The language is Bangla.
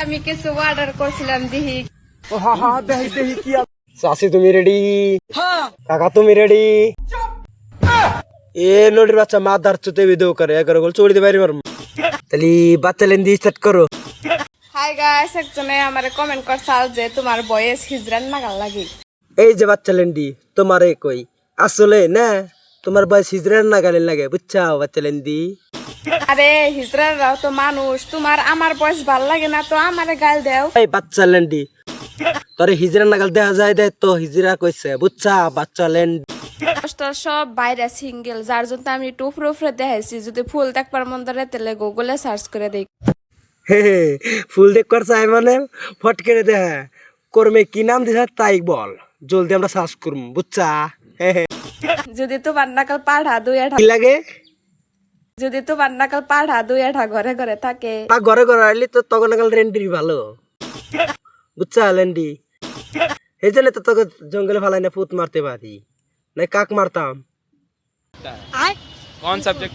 আমি কিছু অর্ডার করছিলাম দিহি। দেখি কি চাষি তুমি রেডি? কাকা তুমি রেডি? এ লোডের বাচ্চা মা দাঁড় চুতে ভিডিও করে 11 গোল চড়িতে পারি মারম। তাহলে বাচ্চা লেন দিয়ে স্টার্ট করো। হাই গাইস, একজনে আমারে কমেন্ট করছাল যে তোমার ভয়েস হিজরান নাগাল লাগে। এই যে বাচ্চা লেন্ডি তোমারে কই আসলে না তোমার বয়স হিজড়ার নাগালে লাগে বুঝছাও বাচ্চা লেন্ডি। আরে হিজরানরাও তো মানুষ, তোমার আমার ভয়েস ভাল লাগে না তো আমারে গাল দেও। এই বাচ্চা লেন্ডি তোরে হিজড়া নাগাল দেখা যায় দে তো হিজড়া কইছে বুঝছা বাচ্চা লেন্ডি। পোস্টার সব বাইরে সিঙ্গেল, যার জন্য আমি একটু উপরে উপরে দেখাইছি। যদি ফুল দেখবার মন ধরে তাহলে গুগলে সার্চ করে দেখ। হে ফুল দেখ কর চাই মানে ফট করে দেখা করমে কি নাম দিছ তাই বল, জলদি আমরা সার্চ করব বুঝছা। যদি তোমার নাকাল পাড়া দুই আঠা, কি লাগে যদি তোমার নাকাল পাড়া দুই আঠা ঘরে ঘরে থাকে, তা ঘরে ঘরে আইলি তো তখন নাগাল রেন্ডি ভালো বুঝছা লেন্ডি। এই জন্য তো তোকে জঙ্গলে ফালাই না ফুট মারতে পারি না কাক মারতাম। कौन सब्जेक्ट